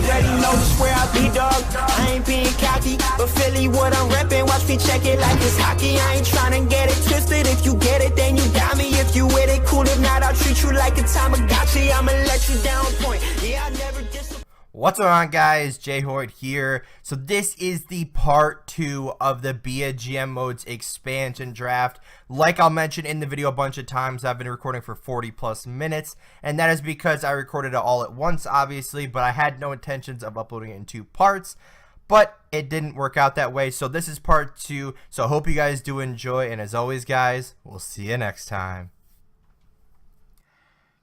already know just where I be, dog. I ain't being cocky, but Philly what I'm reppin'. Watch me check it like it's hockey. I ain't tryna get it twisted. If you get it, then you got me. If you with it, cool. If not, I'll treat you like a Tamagotchi. I'ma let you down point. Yeah, I never disappoint. What's going on, guys? JHoyt here. So this is the part 2 of the Be a GM Modes expansion draft. Like I'll mention in the video a bunch of times, I've been recording for 40 plus minutes, and that is because I recorded it all at once, obviously, but I had no intentions of uploading it in 2 parts. But it didn't work out that way, so this is part 2. So I hope you guys do enjoy, and as always, guys, we'll see you next time.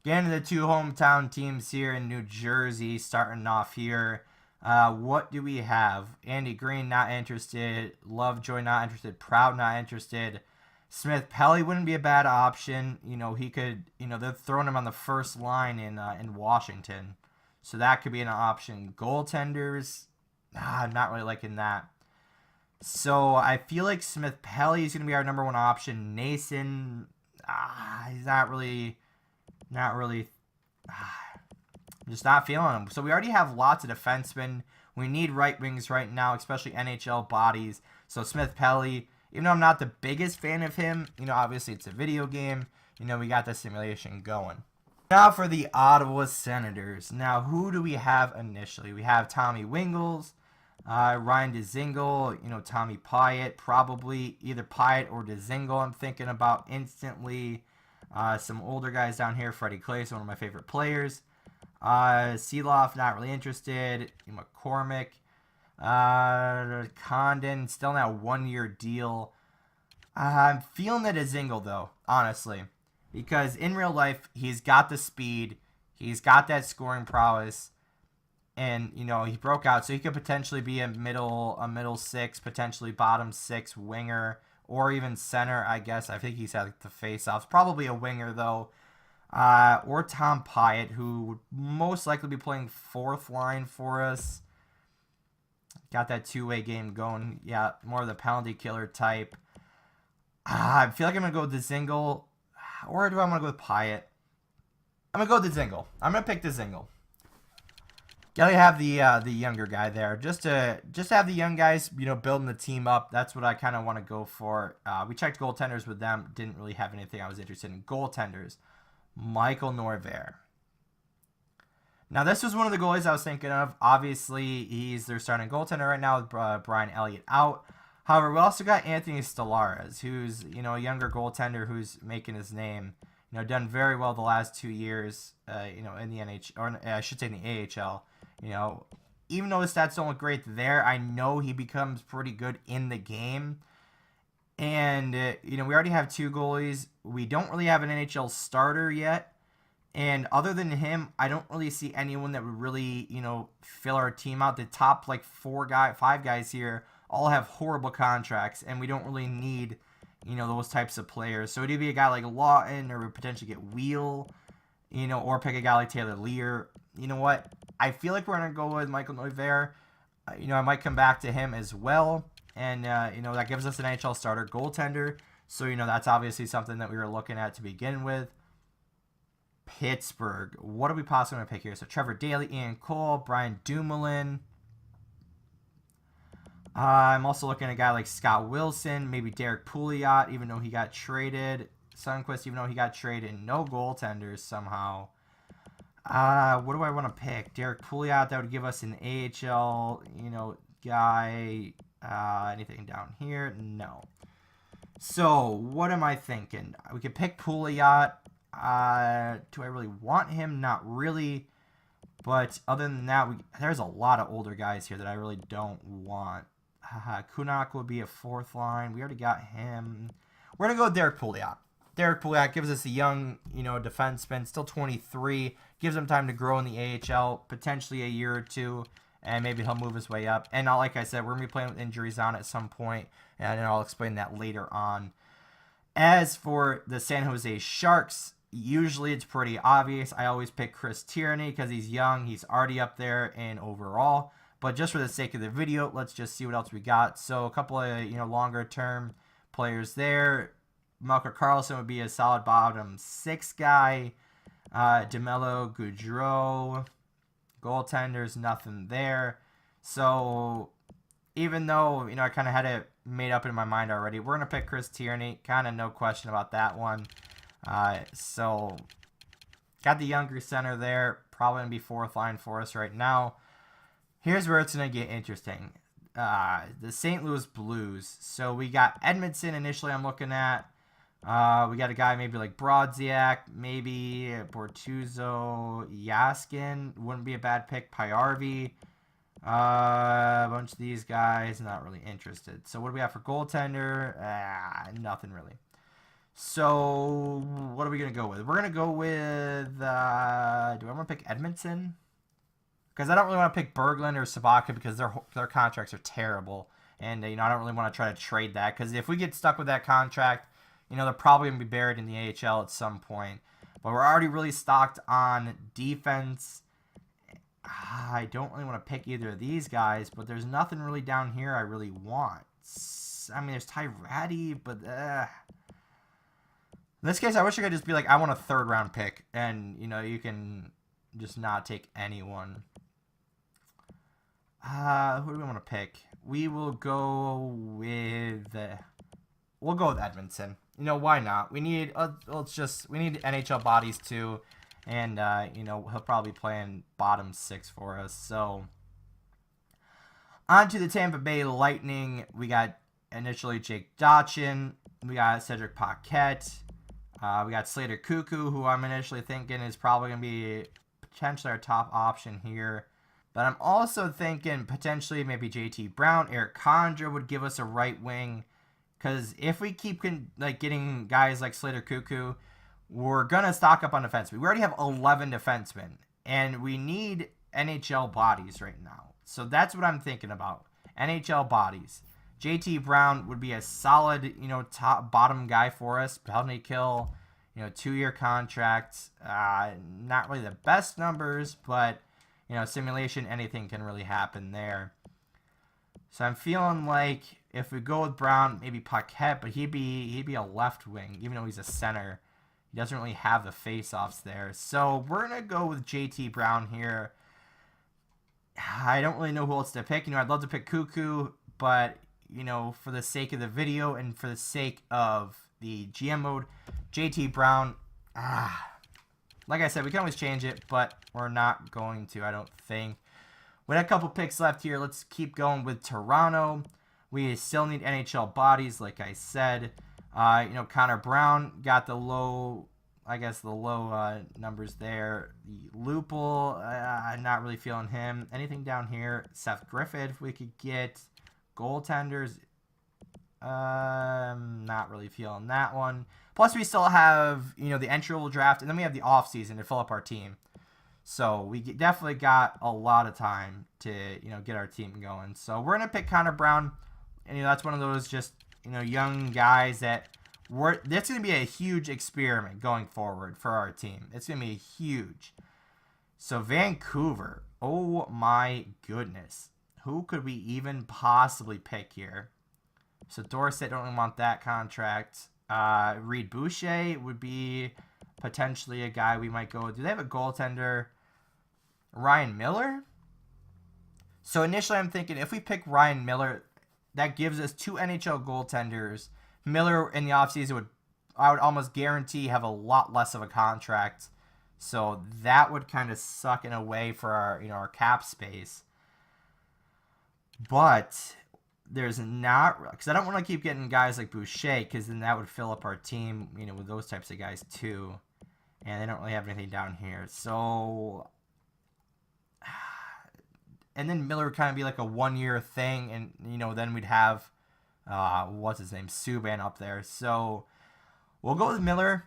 Getting to the 2 hometown teams here in New Jersey, starting off here. What do we have? Andy Green, not interested. Lovejoy, not interested. Proud, not interested. Smith Pelly wouldn't be a bad option. You know, he could, you know, they're throwing him on the first line in Washington. So that could be an option. Goaltenders, I'm not really liking that. So I feel like Smith Pelly is going to be our number 1 option. Nason, he's not really... I'm just not feeling him. So we already have lots of defensemen. We need right wings right now, especially NHL bodies. So Smith Pelly, even though I'm not the biggest fan of him, you know, obviously it's a video game. You know, we got the simulation going. Now for the Ottawa Senators. Now, who do we have initially? We have Tommy Wingels, Ryan Dzingel, you know, Tommy Pyatt, probably either Pyatt or Dzingel I'm thinking about instantly. Some older guys down here. Freddie Clay, one of my favorite players. Seeloff, not really interested. McCormick. Condon, still in that 1-year deal. I'm feeling the Dzingel, though, honestly. Because in real life, he's got the speed. He's got that scoring prowess. And, you know, he broke out. So he could potentially be a middle 6, potentially bottom 6 winger. Or even center, I guess. I think he's had the face-offs. Probably a winger, though. Or Tom Pyatt, who would most likely be playing 4th line for us. Got that 2-way game going. Yeah, more of the penalty killer type. I feel like I'm going to go with Dzingel. Or do I want to go with Pyatt? I'm going to go with Dzingel. I'm going to pick Dzingel. Gotta have the younger guy there, just to have the young guys, you know, building the team up. That's what I kind of want to go for. We checked goaltenders with them, didn't really have anything I was interested in. Goaltenders, Michael Neuvirth. Now this was one of the goalies I was thinking of. Obviously, he's their starting goaltender right now with Brian Elliott out. However, we also got Anthony Stellares, who's, you know, a younger goaltender who's making his name. You know, done very well the last 2 years. You know, in the NHL, or I should say in the AHL. You know, even though his stats don't look great there, I know he becomes pretty good in the game. And, you know, we already have 2 goalies. We don't really have an NHL starter yet. And other than him, I don't really see anyone that would really, you know, fill our team out. The top, like, 5 guys here all have horrible contracts. And we don't really need, you know, those types of players. So it'd be a guy like Lawton, or would potentially get Wheel, you know, or pick a guy like Taylor Lear. You know what? I feel like we're going to go with Michael Neuvirth. You know, I might come back to him as well. And, you know, that gives us an NHL starter goaltender. So, you know, that's obviously something that we were looking at to begin with. Pittsburgh. What are we possibly going to pick here? So, Trevor Daley, Ian Cole, Brian Dumoulin. I'm also looking at a guy like Scott Wilson, maybe Derek Pouliot, even though he got traded. Sundqvist, even though he got traded. No goaltenders somehow. What do I want to pick? Derek Pouliot, that would give us an AHL, you know, guy. Anything down here? No. So, what am I thinking? We could pick Pouliot. Do I really want him? Not really. But other than that, there's a lot of older guys here that I really don't want. Kunak would be a 4th line. We already got him. We're going to go with Derek Pouliot. Derek Pouliot gives us a young, you know, defenseman, still 23. Gives him time to grow in the AHL, potentially a year or 2, and maybe he'll move his way up. And like I said, we're going to be playing with injuries on at some point, and I'll explain that later on. As for the San Jose Sharks, usually it's pretty obvious. I always pick Chris Tierney because he's young. He's already up there in overall. But just for the sake of the video, let's just see what else we got. So a couple of, you know, longer term players there. Melker Karlsson would be a solid bottom 6 guy. DeMello, Goudreau, Goaltenders, nothing there. So even though, I kind of had it made up in my mind already, we're going to pick Chris Tierney. Kind of no question about that one. So got the younger center there. Probably going to be fourth line for us right now. Here's where it's going to get interesting. The St. Louis Blues. So we got Edmondson initially I'm looking at. We got a guy maybe like Brodziak, maybe Bortuzzo, Yaskin. Wouldn't be a bad pick. Pyarvi. A bunch of these guys, not really interested. So what do we have for goaltender? Nothing really. So what are we going to go with? We're going to go with, do I want to pick Edmondson? Because I don't really want to pick Berglund or Sabaka because their contracts are terrible. And, I don't really want to try to trade that. Because if we get stuck with that contract, they're probably going to be buried in the AHL at some point. But we're already really stocked on defense. I don't really want to pick either of these guys, but there's nothing really down here I really want. I mean, there's Ty Ratty, but in this case, I wish I could just be like, I want a third-round pick, and, you can just not take anyone. Who do we want to pick? We will go with... we'll go with Edmondson. Why not? We need NHL bodies, too. And, he'll probably play in bottom 6 for us. So, on to the Tampa Bay Lightning. We got initially Jake Dotchin. We got Cedric Paquette. We got Slater Cuckoo, who I'm initially thinking is probably going to be potentially our top option here. But I'm also thinking potentially maybe JT Brown. Eric Condra would give us a right wing. Because if we keep getting guys like Slater Cuckoo, we're going to stock up on defensemen. We already have 11 defensemen, and we need NHL bodies right now. So that's what I'm thinking about. NHL bodies. JT Brown would be a solid, top bottom guy for us. Penalty kill, 2-year contract. Not really the best numbers, but, simulation, anything can really happen there. So I'm feeling like if we go with Brown, maybe Paquette, but he'd be a left wing, even though he's a center. He doesn't really have the face-offs there. So we're going to go with JT Brown here. I don't really know who else to pick. I'd love to pick Cuckoo, but, for the sake of the video and for the sake of the GM mode, JT Brown, like I said, we can always change it, but we're not going to, I don't think. We had a couple picks left here. Let's keep going with Toronto. We still need NHL bodies, like I said. Connor Brown got the low numbers there. The Lupul, I'm not really feeling him. Anything down here? Seth Griffith, if we could get goaltenders. Not really feeling that one. Plus, we still have, the entry-level draft, and then we have the off-season to fill up our team. So we definitely got a lot of time to, get our team going. So we're going to pick Connor Brown. And, that's one of those just, young guys that that's going to be a huge experiment going forward for our team. It's going to be huge. So Vancouver, oh my goodness. Who could we even possibly pick here? So Dorsett, don't really want that contract. Reed Boucher would be potentially a guy we might go with. Do they have a goaltender? Ryan Miller? So initially I'm thinking if we pick Ryan Miller, that gives us 2 NHL goaltenders. Miller in the offseason I would almost guarantee have a lot less of a contract. So that would kind of suck in a way for our, our cap space. But there's not, because I don't want to keep getting guys like Boucher, because then that would fill up our team, with those types of guys too. And they don't really have anything down here. So, and then Miller would kind of be like a 1-year thing, and, then we'd have, what's his name, Subban up there. So, we'll go with Miller.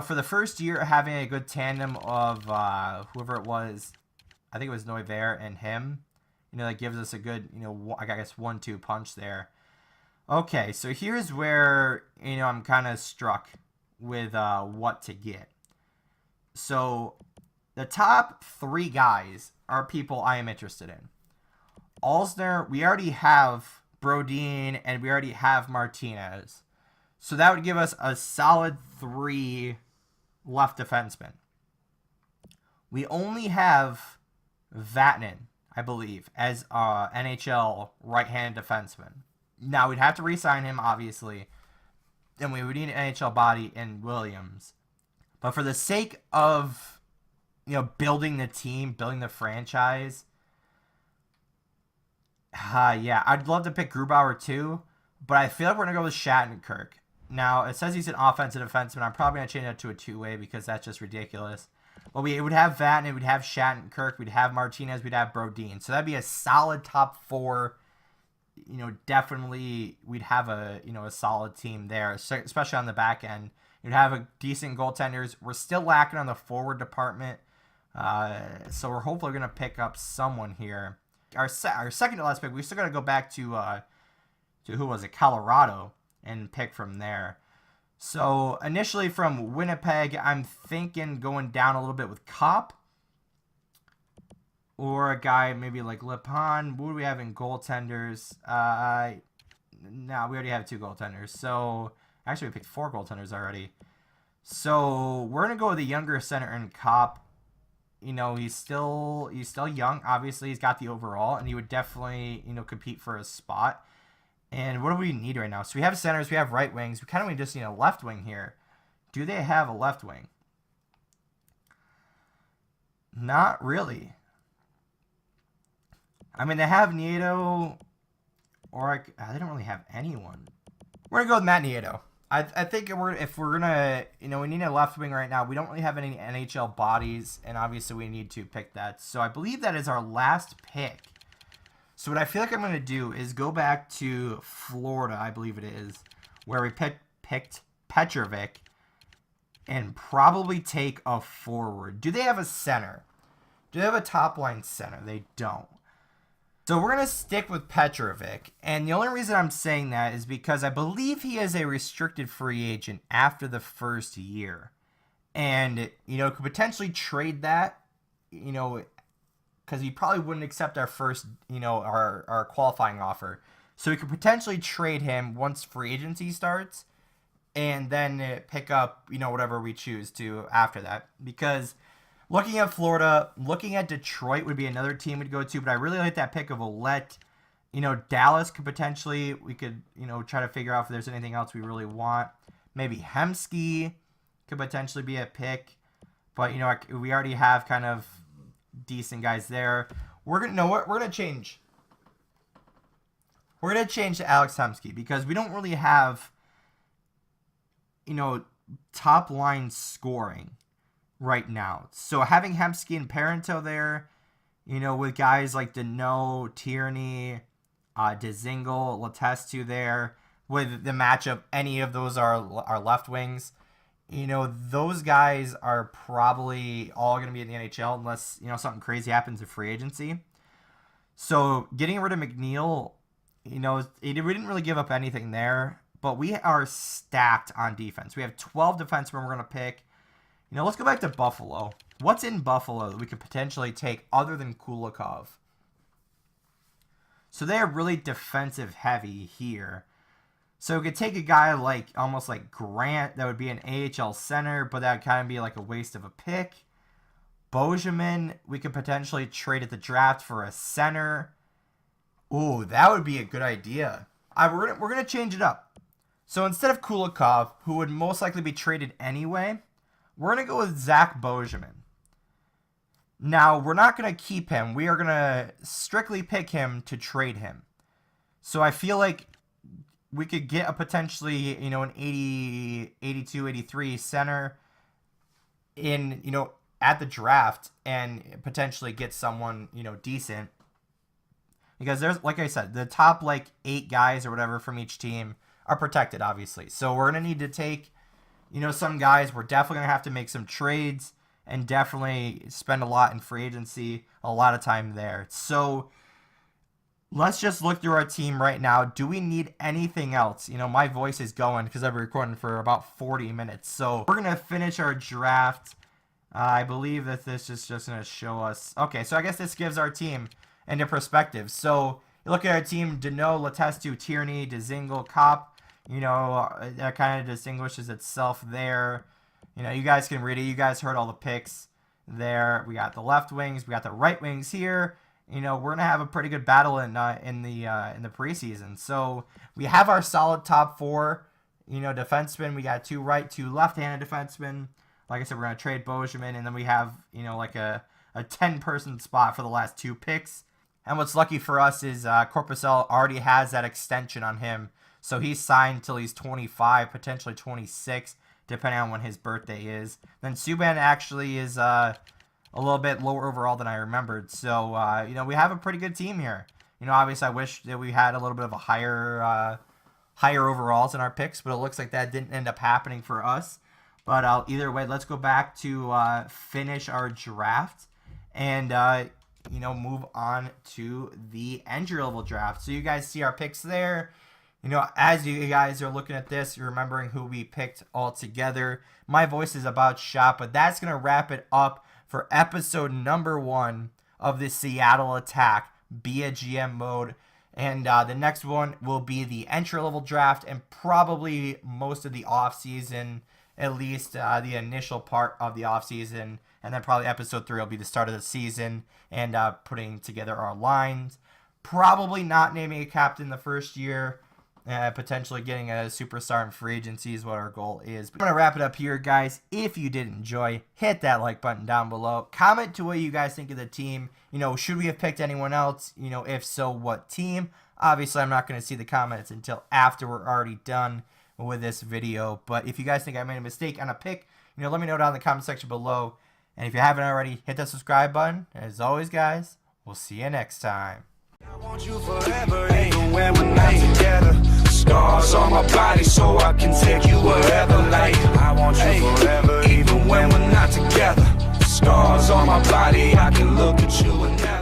For the first year, having a good tandem of whoever it was, I think it was Neuver and him, that gives us a good, I guess 1-2 punch there. Okay, so here's where, I'm kind of struck with what to get. So, the top 3 guys are people I am interested in. Alsner, we already have Brodin, and we already have Martinez. So that would give us a solid 3 left defensemen. We only have Vatanen, I believe, as NHL right-handed defenseman. Now, we'd have to re-sign him, obviously, and we would need an NHL body in Williams. But for the sake of, building the team, building the franchise, yeah, I'd love to pick Grubauer too, but I feel like we're going to go with Shattenkirk. Now, it says he's an offensive defenseman. I'm probably going to change that to a two-way because that's just ridiculous. But we would have Vatanen, we'd have Shattenkirk, we'd have Martinez, we'd have Brodin. So that'd be a solid top four. Definitely we'd have a solid team there, especially on the back end. You'd have a decent goaltenders. We're still lacking on the forward department, so we're hopefully going to pick up someone here. Our second to last pick, we still got to go back to who was it, Colorado, and pick from there. So initially from Winnipeg, I'm thinking going down a little bit with Kopp. Or a guy maybe like Lipan. What do we have in goaltenders? No, we already have 2 goaltenders. So, actually we picked 4 goaltenders already. So, we're going to go with the younger center in Kopp. He's still young. Obviously, he's got the overall. And he would definitely, compete for a spot. And what do we need right now? So, we have centers. We have right wings. We kind of just need a left wing here. Do they have a left wing? Not really. I mean, they have Nieto, or they don't really have anyone. We're going to go with Matt Nieto. I think if we're going to, we need a left wing right now. We don't really have any NHL bodies, and obviously we need to pick that. So I believe that is our last pick. So what I feel like I'm going to do is go back to Florida, I believe it is, where we picked Petrovic, and probably take a forward. Do they have a center? Do they have a top line center? They don't. So we're going to stick with Petrovic, and the only reason I'm saying that is because I believe he is a restricted free agent after the first year. And, could potentially trade that, because he probably wouldn't accept our first, our qualifying offer. So we could potentially trade him once free agency starts, and then pick up, whatever we choose to after that. Because looking at Florida, looking at Detroit would be another team we'd go to, but I really like that pick of Ouellette. Dallas could potentially, we could, try to figure out if there's anything else we really want. Maybe Hemsky could potentially be a pick, but, we already have kind of decent guys there. We're going to change. We're going to change to Alex Hemsky because we don't really have, top line scoring right now. So having Hemsky and Parento there, with guys like Deneau, Tierney, Dzingel, Letestu there, with the matchup, any of those are left wings. Those guys are probably all going to be in the NHL unless, something crazy happens in free agency. So getting rid of McNeil, we didn't really give up anything there, but we are stacked on defense. We have 12 defensemen we're going to pick. Let's go back to Buffalo. What's in Buffalo that we could potentially take other than Kulikov? So they are really defensive heavy here. So we could take a guy almost like Grant that would be an AHL center, but that would kind of be like a waste of a pick. Bozeman, we could potentially trade at the draft for a center. Ooh, that would be a good idea. We're gonna change it up. So instead of Kulikov, who would most likely be traded anyway, we're going to go with Zach Bozeman. Now, we're not going to keep him. We are going to strictly pick him to trade him. So I feel like we could get a potentially, an 80, 82, 83 center in, at the draft and potentially get someone, decent. Because there's, like I said, the top 8 guys or whatever from each team are protected, obviously. So we're going to need to take, some guys. We're definitely going to have to make some trades and definitely spend a lot in free agency, a lot of time there. So let's just look through our team right now. Do we need anything else? My voice is going because I've been recording for about 40 minutes. So we're going to finish our draft. I believe that this is just going to show us. Okay, so I guess this gives our team into perspective. So you look at our team, Deneau, Letestu, Tierney, Dzingel, Kopp. That kind of distinguishes itself there. You guys can read it. You guys heard all the picks. there. We got the left wings. We got the right wings here. You know, we're gonna have a pretty good battle in the preseason. So we have our solid top 4. You know, defensemen. We got 2 right, 2 left-handed defensemen. Like I said, we're gonna trade Bozeman, and then we have, you know, like a 10-person spot for the last 2 picks. And what's lucky for us is Corpusel already has that extension on him. So he's signed till he's 25, potentially 26, depending on when his birthday is. Then Subban actually is a little bit lower overall than I remembered. So, you know, we have a pretty good team here. You know, obviously I wish that we had a little bit of a higher overalls in our picks, but it looks like that didn't end up happening for us. But either way, let's go back to finish our draft and, you know, move on to the entry-level draft. So you guys see our picks there. You know, as you guys are looking at this, you're remembering who we picked all together. My voice is about shot, but that's going to wrap it up for episode number 1 of the Seattle Attack Be a GM mode. And the next one will be the entry-level draft and probably most of the offseason, at least the initial part of the offseason. And then probably episode 3 will be the start of the season and putting together our lines. Probably not naming a captain the first year. Potentially getting a superstar in free agency is what our goal is. But I'm going to wrap it up here, guys. If you did enjoy, hit that like button down below. Comment to what you guys think of the team. You know, should we have picked anyone else? You know, if so, what team? Obviously, I'm not going to see the comments until after we're already done with this video. But if you guys think I made a mistake on a pick, you know, let me know down in the comment section below. And if you haven't already, hit that subscribe button. As always, guys, we'll see you next time. I want you forever, even when we're not together. Scars on my body so I can take you wherever. Like, I want you forever, even when we're not together. Scars on my body, I can look at you and never